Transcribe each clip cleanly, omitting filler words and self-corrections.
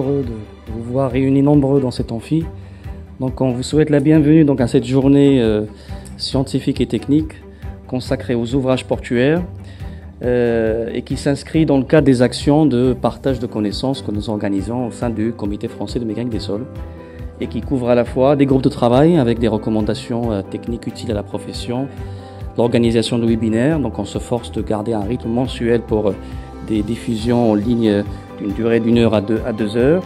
heureux de vous voir réunis nombreux dans cet amphi. Donc on vous souhaite la bienvenue donc, à cette journée scientifique et technique consacrée aux ouvrages portuaires et qui s'inscrit dans le cadre des actions de partage de connaissances que nous organisons au sein du Comité français de mécanique des sols et qui couvre à la fois des groupes de travail avec des recommandations techniques utiles à la profession, l'organisation de webinaires, donc on se force de garder un rythme mensuel pour des diffusions en ligne d'une durée d'1 heure à 2 heures.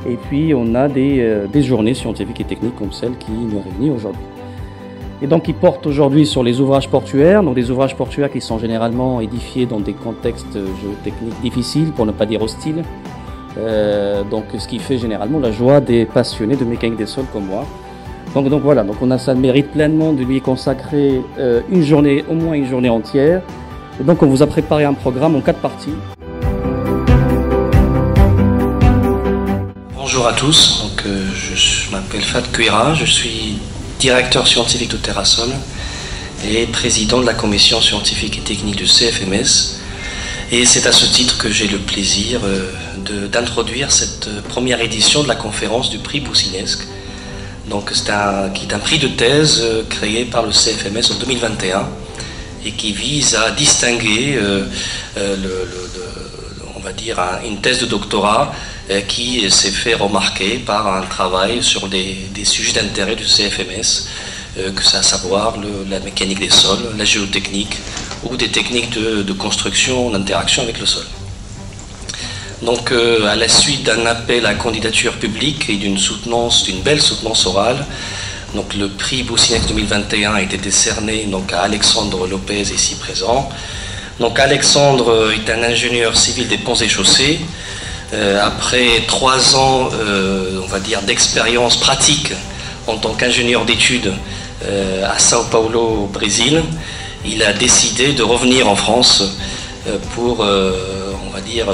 Et puis on a des journées scientifiques et techniques comme celle qui nous réunit aujourd'hui. Et donc qui portent aujourd'hui sur les ouvrages portuaires, donc des ouvrages portuaires qui sont généralement édifiés dans des contextes géotechniques difficiles, pour ne pas dire hostiles. Donc ce qui fait généralement la joie des passionnés de mécanique des sols comme moi. Donc voilà, donc on a ça le mérite pleinement de lui consacrer une journée, au moins une journée entière. Et donc on vous a préparé un programme en 4 parties. Bonjour à tous, donc, je m'appelle Fat Kuira, je suis directeur scientifique de Terrasol et président de la commission scientifique et technique du CFMS. Et c'est à ce titre que j'ai le plaisir d'introduire cette première édition de la conférence du prix Boussinesq, donc qui est un prix de thèse créé par le CFMS en 2021 et qui vise à distinguer on va dire une thèse de doctorat qui s'est fait remarquer par un travail sur des sujets d'intérêt du CFMS, que c'est à savoir la mécanique des sols, la géotechnique ou des techniques de construction en interaction avec le sol. Donc à la suite d'un appel à candidature publique et d'une belle soutenance orale, donc le prix Boussinesq 2021 a été décerné donc, à Alexandre Lopez, ici présent. Donc Alexandre est un ingénieur civil des ponts et chaussées. Après 3 ans, on va dire, d'expérience pratique en tant qu'ingénieur d'études à Sao Paulo, au Brésil, il a décidé de revenir en France pour, on va dire,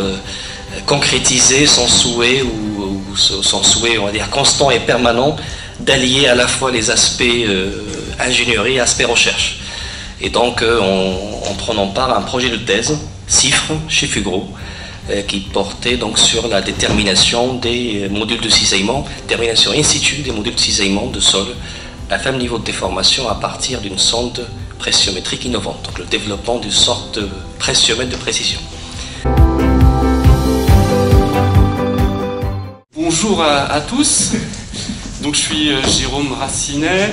concrétiser son souhait, on va dire, constant et permanent, d'allier à la fois les aspects ingénierie et aspects recherche. Et donc, en prenant part à un projet de thèse, CIFRE, chez Fugro, qui portait donc sur la détermination des modules de cisaillement, détermination in situ des modules de cisaillement de sol à faible niveau de déformation à partir d'une sonde pressiométrique innovante, donc le développement d'une sorte de pressiomètre de précision. Bonjour à tous, donc je suis Jérôme Racinet,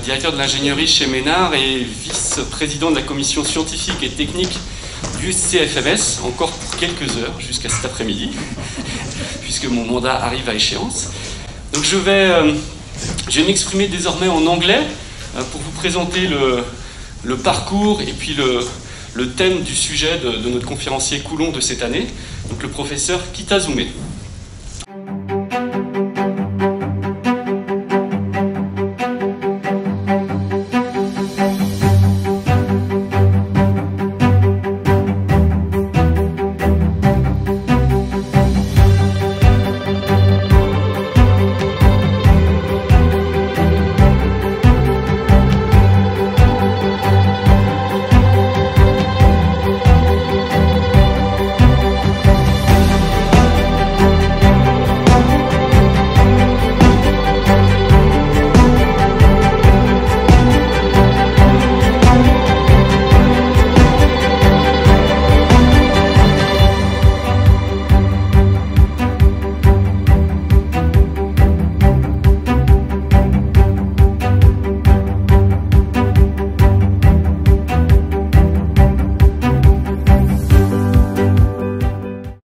directeur de l'ingénierie chez Ménard et vice-président de la commission scientifique et technique du CFMS, encore pour quelques heures, jusqu'à cet après-midi, puisque mon mandat arrive à échéance. Donc je vais m'exprimer désormais en anglais pour vous présenter le parcours et puis le thème du sujet de notre conférencier Coulon de cette année, donc le professeur Kitazume.